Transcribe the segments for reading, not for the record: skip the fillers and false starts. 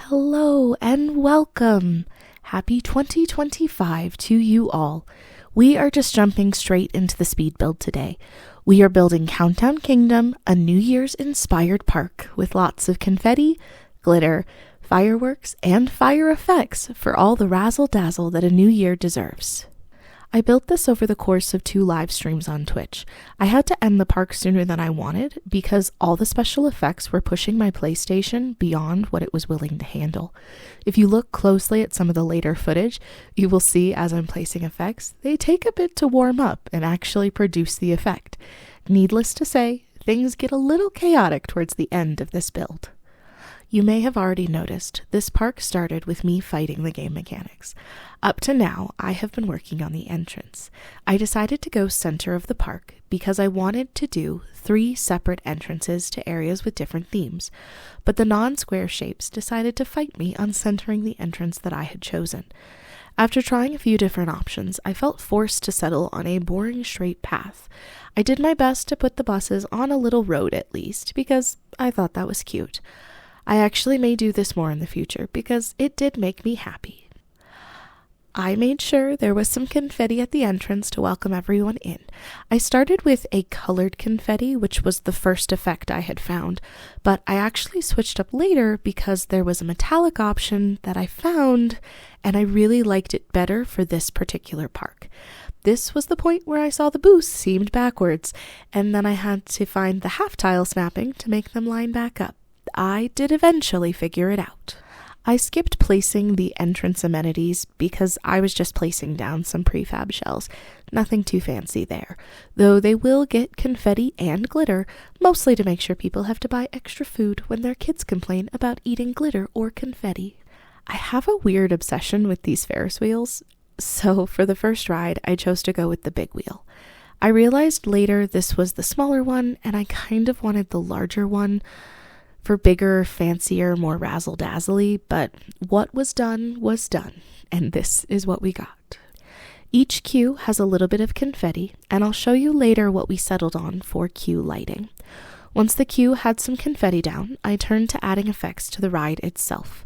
Hello and welcome! Happy 2025 to you all. We are just jumping straight into the speed build today. We are building Countdown Kingdom, a New Year's inspired park with lots of confetti, glitter, fireworks, and fire effects for all the razzle-dazzle that a new year deserves. I built this over the course of 2 live streams on Twitch. I had to end the park sooner than I wanted because all the special effects were pushing my PlayStation beyond what it was willing to handle. If you look closely at some of the later footage, you will see as I'm placing effects, they take a bit to warm up and actually produce the effect. Needless to say, things get a little chaotic towards the end of this build. You may have already noticed, this park started with me fighting the game mechanics. Up to now, I have been working on the entrance. I decided to go center of the park because I wanted to do 3 separate entrances to areas with different themes, but the non-square shapes decided to fight me on centering the entrance that I had chosen. After trying a few different options, I felt forced to settle on a boring straight path. I did my best to put the buses on a little road at least, because I thought that was cute. I actually may do this more in the future because it did make me happy. I made sure there was some confetti at the entrance to welcome everyone in. I started with a colored confetti, which was the first effect I had found, but I actually switched up later because there was a metallic option that I found, and I really liked it better for this particular park. This was the point where I saw the boosts seamed backwards, and then I had to find the half tile snapping to make them line back up. I did eventually figure it out. I skipped placing the entrance amenities because I was just placing down some prefab shells. Nothing too fancy there, though they will get confetti and glitter, mostly to make sure people have to buy extra food when their kids complain about eating glitter or confetti. I have a weird obsession with these Ferris wheels, so for the first ride I chose to go with the big wheel. I realized later this was the smaller one and I kind of wanted the larger one for bigger, fancier, more razzle-dazzly, but what was done, and this is what we got. Each queue has a little bit of confetti, and I'll show you later what we settled on for queue lighting. Once the queue had some confetti down, I turned to adding effects to the ride itself.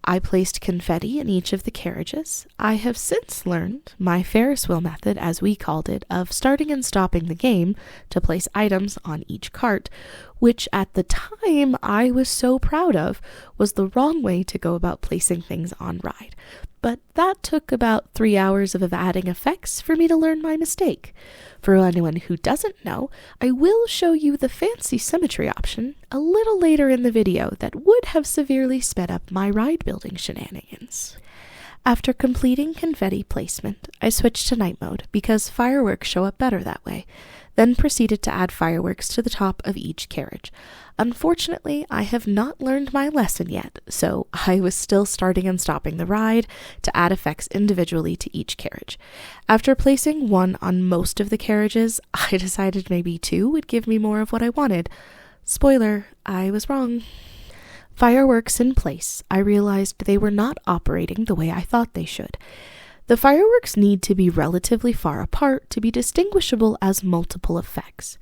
I placed confetti in each of the carriages. I have since learned my Ferris wheel method, as we called it, of starting and stopping the game to place items on each cart, which at the time I was so proud of, was the wrong way to go about placing things on ride. But that took about 3 hours of adding effects for me to learn my mistake. For anyone who doesn't know, I will show you the fancy symmetry option a little later in the video that would have severely sped up my ride building shenanigans. After completing confetti placement, I switched to night mode because fireworks show up better that way, then proceeded to add fireworks to the top of each carriage. Unfortunately, I have not learned my lesson yet, so I was still starting and stopping the ride to add effects individually to each carriage. After placing 1 on most of the carriages, I decided maybe 2 would give me more of what I wanted. Spoiler, I was wrong. Fireworks in place, I realized they were not operating the way I thought they should. The fireworks need to be relatively far apart to be distinguishable as multiple effects.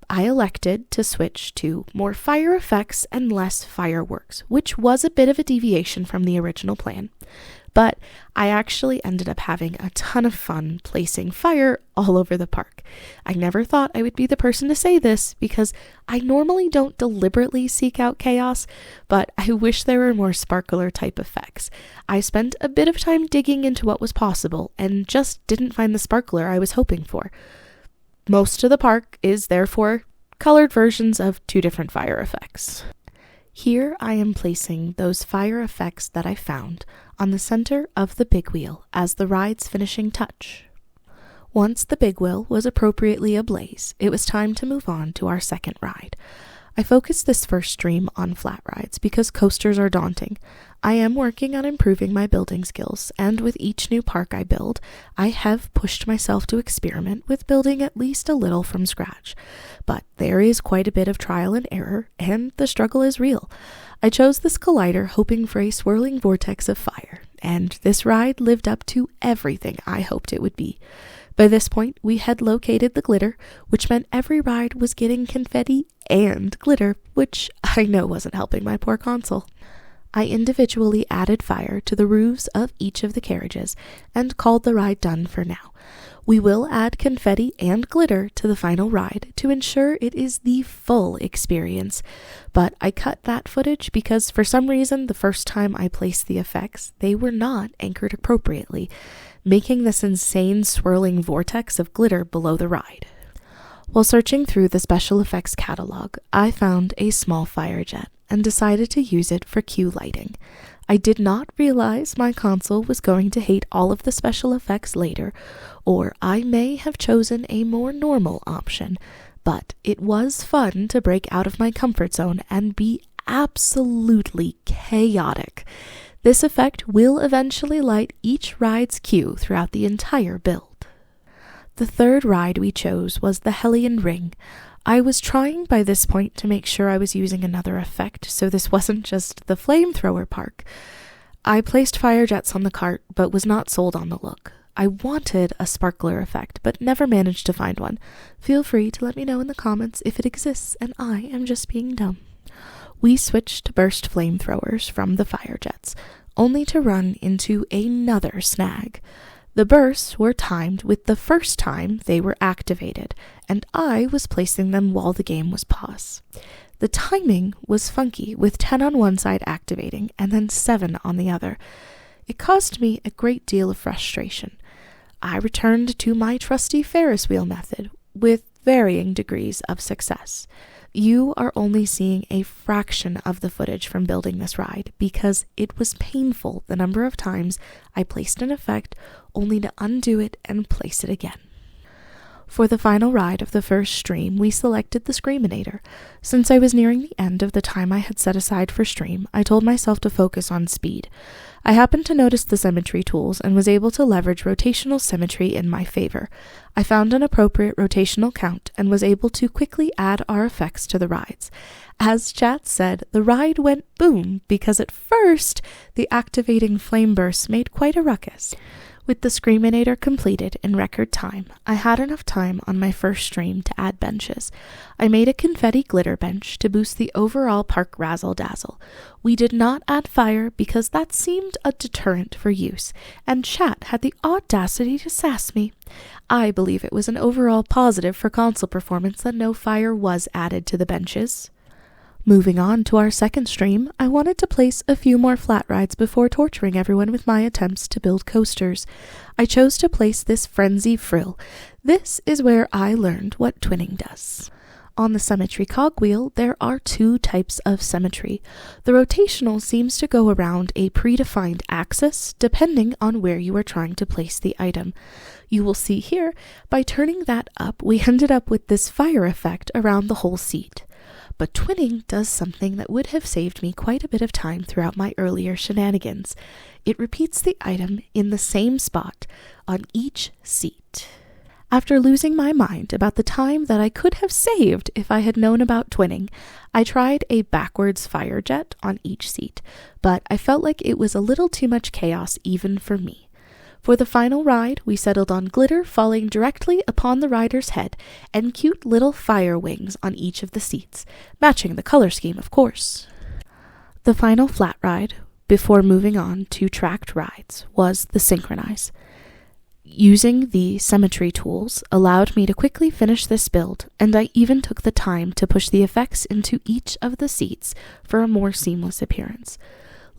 I elected to switch to more fire effects and less fireworks, which was a bit of a deviation from the original plan. But I actually ended up having a ton of fun placing fire all over the park. I never thought I would be the person to say this because I normally don't deliberately seek out chaos, but I wish there were more sparkler type effects. I spent a bit of time digging into what was possible and just didn't find the sparkler I was hoping for. Most of the park is therefore colored versions of 2 different fire effects. Here I am placing those fire effects that I found on the center of the big wheel as the ride's finishing touch. Once the big wheel was appropriately ablaze, it was time to move on to our second ride. I focused this first stream on flat rides because coasters are daunting. I am working on improving my building skills, and with each new park I build, I have pushed myself to experiment with building at least a little from scratch. But there is quite a bit of trial and error, and the struggle is real. I chose this collider hoping for a swirling vortex of fire, and this ride lived up to everything I hoped it would be. By this point, we had located the glitter, which meant every ride was getting confetti and glitter, which I know wasn't helping my poor console. I individually added fire to the roofs of each of the carriages and called the ride done for now. We will add confetti and glitter to the final ride to ensure it is the full experience, but I cut that footage because for some reason the first time I placed the effects, they were not anchored appropriately, making this insane swirling vortex of glitter below the ride. While searching through the special effects catalog, I found a small fire jet and decided to use it for queue lighting. I did not realize my console was going to hate all of the special effects later, or I may have chosen a more normal option, but it was fun to break out of my comfort zone and be absolutely chaotic. This effect will eventually light each ride's queue throughout the entire build. The third ride we chose was the Hellion Ring. I was trying by this point to make sure I was using another effect, so this wasn't just the flamethrower park. I placed fire jets on the cart, but was not sold on the look. I wanted a sparkler effect, but never managed to find one. Feel free to let me know in the comments if it exists and I am just being dumb. We switched to burst flamethrowers from the fire jets, only to run into another snag. The bursts were timed with the first time they were activated, and I was placing them while the game was paused. The timing was funky, with 10 on one side activating and then 7 on the other. It caused me a great deal of frustration. I returned to my trusty Ferris wheel method, with varying degrees of success. You are only seeing a fraction of the footage from building this ride because it was painful the number of times I placed an effect only to undo it and place it again. For the final ride of the first stream, we selected the Screaminator. Since I was nearing the end of the time I had set aside for stream, I told myself to focus on speed. I happened to notice the symmetry tools and was able to leverage rotational symmetry in my favor. I found an appropriate rotational count and was able to quickly add our effects to the rides. As chat said, the ride went boom because at first the activating flame bursts made quite a ruckus. With the Screaminator completed in record time, I had enough time on my first stream to add benches. I made a confetti glitter bench to boost the overall park razzle-dazzle. We did not add fire because that seemed a deterrent for use, and chat had the audacity to sass me. I believe it was an overall positive for console performance that no fire was added to the benches. Moving on to our second stream, I wanted to place a few more flat rides before torturing everyone with my attempts to build coasters. I chose to place this Frenzy Frill. This is where I learned what twinning does. On the symmetry cogwheel, there are 2 types of symmetry. The rotational seems to go around a predefined axis depending on where you are trying to place the item. You will see here, by turning that up, we ended up with this fire effect around the whole seat. But twinning does something that would have saved me quite a bit of time throughout my earlier shenanigans. It repeats the item in the same spot on each seat. After losing my mind about the time that I could have saved if I had known about twinning, I tried a backwards fire jet on each seat, but I felt like it was a little too much chaos even for me. For the final ride, we settled on glitter falling directly upon the rider's head and cute little fire wings on each of the seats, matching the color scheme, of course. The final flat ride, before moving on to tracked rides, was the Synchronize. Using the symmetry tools allowed me to quickly finish this build, and I even took the time to push the effects into each of the seats for a more seamless appearance.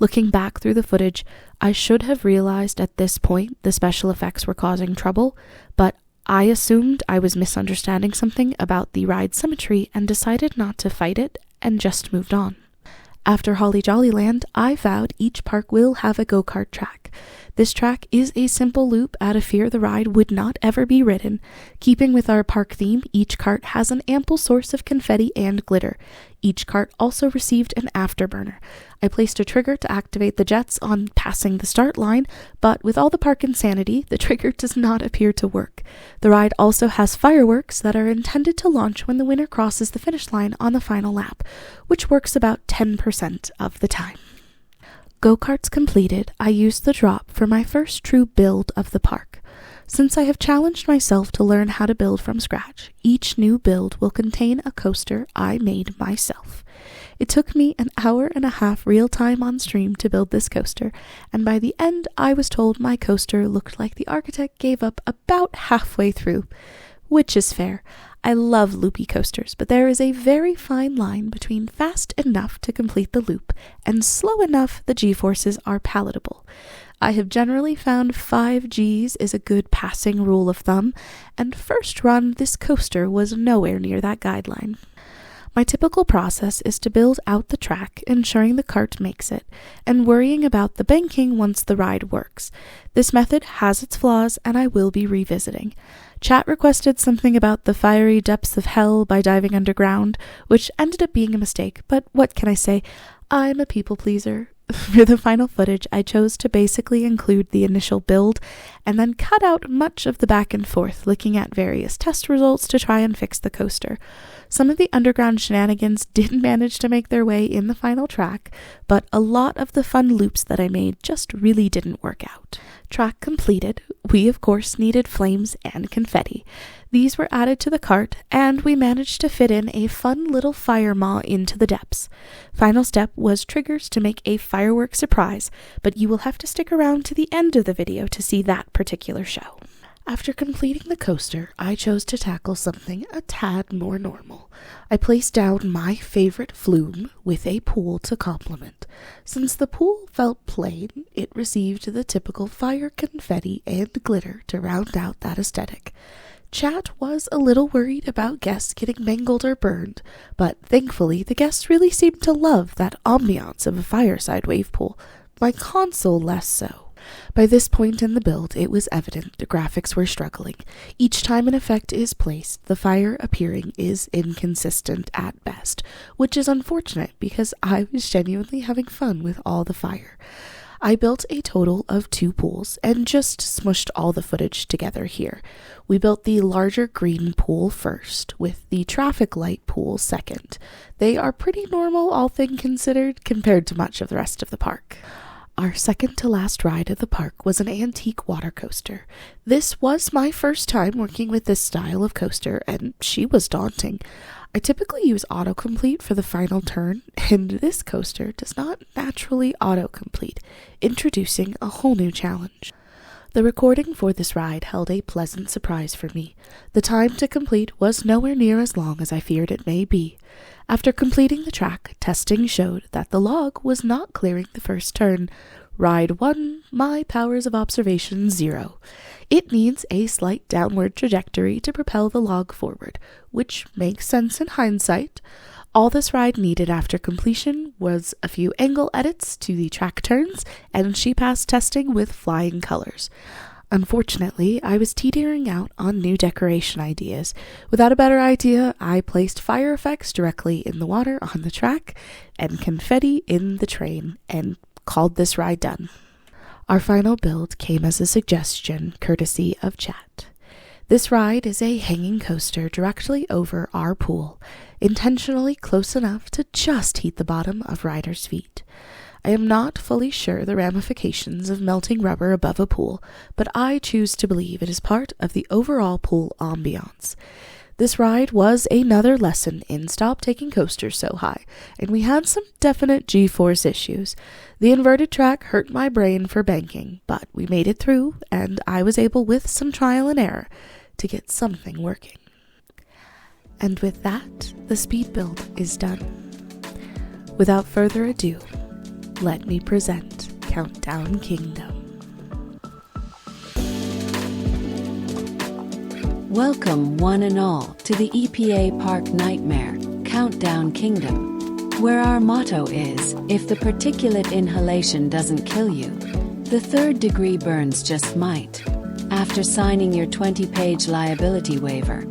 Looking back through the footage, I should have realized at this point the special effects were causing trouble, but I assumed I was misunderstanding something about the ride symmetry and decided not to fight it and just moved on. After Holly Jolly Land, I vowed each park will have a go-kart track. This track is a simple loop out of fear the ride would not ever be ridden. Keeping with our park theme, each cart has an ample source of confetti and glitter. Each cart also received an afterburner. I placed a trigger to activate the jets on passing the start line, but with all the park insanity, the trigger does not appear to work. The ride also has fireworks that are intended to launch when the winner crosses the finish line on the final lap, which works about 10% of the time. Go-karts completed, I used the drop for my first true build of the park. Since I have challenged myself to learn how to build from scratch, each new build will contain a coaster I made myself. It took me an hour and a half real time on stream to build this coaster, and by the end I was told my coaster looked like the architect gave up about halfway through. Which is fair. I love loopy coasters, but there is a very fine line between fast enough to complete the loop and slow enough the g-forces are palatable. I have generally found 5 Gs is a good passing rule of thumb, and first run this coaster was nowhere near that guideline. My typical process is to build out the track, ensuring the cart makes it, and worrying about the banking once the ride works. This method has its flaws, and I will be revisiting. Chat requested something about the fiery depths of hell by diving underground, which ended up being a mistake, but what can I say? I'm a people pleaser. For the final footage, I chose to basically include the initial build and then cut out much of the back and forth, looking at various test results to try and fix the coaster. Some of the underground shenanigans did manage to make their way in the final track, but a lot of the fun loops that I made just really didn't work out. Track completed, we of course needed flames and confetti. These were added to the cart, and we managed to fit in a fun little fire maw into the depths. Final step was triggers to make a firework surprise, but you will have to stick around to the end of the video to see that particular show. After completing the coaster, I chose to tackle something a tad more normal. I placed down my favorite flume with a pool to complement. Since the pool felt plain, it received the typical fire, confetti, and glitter to round out that aesthetic. Chat was a little worried about guests getting mangled or burned, but thankfully the guests really seemed to love that ambiance of a fireside wave pool. My console less so. By this point in the build, it was evident the graphics were struggling. Each time an effect is placed, the fire appearing is inconsistent at best, which is unfortunate because I was genuinely having fun with all the fire. I built a total of 2 pools and just smushed all the footage together here. We built the larger green pool first, with the traffic light pool second. They are pretty normal, all things considered, compared to much of the rest of the park. Our second to last ride at the park was an antique water coaster. This was my first time working with this style of coaster, and she was daunting. I typically use autocomplete for the final turn, and this coaster does not naturally autocomplete, introducing a whole new challenge. The recording for this ride held a pleasant surprise for me. The time to complete was nowhere near as long as I feared it may be. After completing the track, testing showed that the log was not clearing the first turn. Ride 1, my powers of observation 0. It needs a slight downward trajectory to propel the log forward, which makes sense in hindsight. All this ride needed after completion was a few angle edits to the track turns, and she passed testing with flying colors. Unfortunately, I was teetering out on new decoration ideas. Without a better idea, I placed fire effects directly in the water on the track and confetti in the train and called this ride done. Our final build came as a suggestion courtesy of chat. This ride is a hanging coaster directly over our pool, intentionally close enough to just heat the bottom of riders' feet. I am not fully sure the ramifications of melting rubber above a pool, but I choose to believe it is part of the overall pool ambiance. This ride was another lesson in stop taking coasters so high, and we had some definite G-force issues. The inverted track hurt my brain for banking, but we made it through, and I was able, with some trial and error, to get something working. And with that, the speed build is done. Without further ado, let me present Countdown Kingdom. Welcome one and all to the EPA Park Nightmare, Countdown Kingdom, where our motto is, if the particulate inhalation doesn't kill you, the third degree burns just might. After signing your 20-page liability waiver,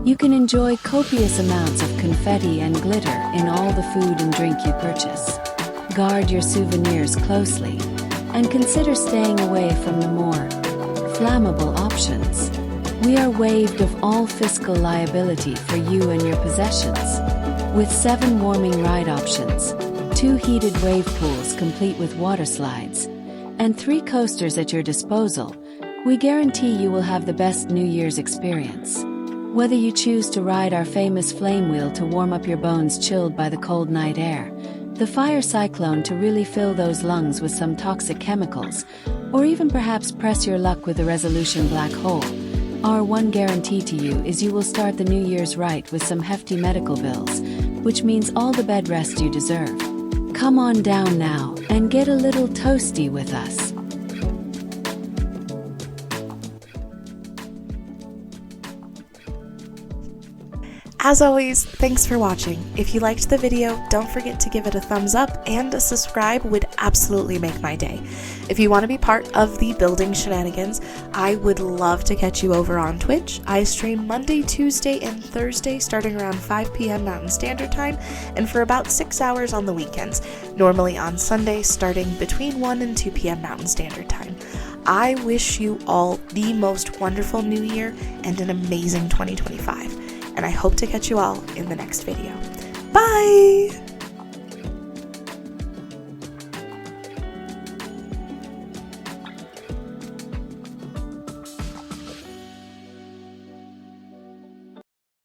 you can enjoy copious amounts of confetti and glitter in all the food and drink you purchase. Guard your souvenirs closely, and consider staying away from the more flammable options. We are waived of all fiscal liability for you and your possessions. With 7 warming ride options, 2 heated wave pools complete with water slides, and 3 coasters at your disposal, We guarantee you will have the best New Year's experience. Whether you choose to ride our famous flame wheel to warm up your bones chilled by the cold night air, the fire cyclone to really fill those lungs with some toxic chemicals, or even perhaps press your luck with the resolution black hole, our one guarantee to you is you will start the New Year's right with some hefty medical bills, which means all the bed rest you deserve. Come on down now and get a little toasty with us. As always, thanks for watching. If you liked the video, don't forget to give it a thumbs up, and a subscribe would absolutely make my day. If you want to be part of the building shenanigans, I would love to catch you over on Twitch. I stream Monday, Tuesday, and Thursday starting around 5 p.m. Mountain Standard Time, and for about 6 hours on the weekends, normally on Sunday starting between 1 and 2 p.m. Mountain Standard Time. I wish you all the most wonderful New Year and an amazing 2025. And I hope to catch you all in the next video. Bye!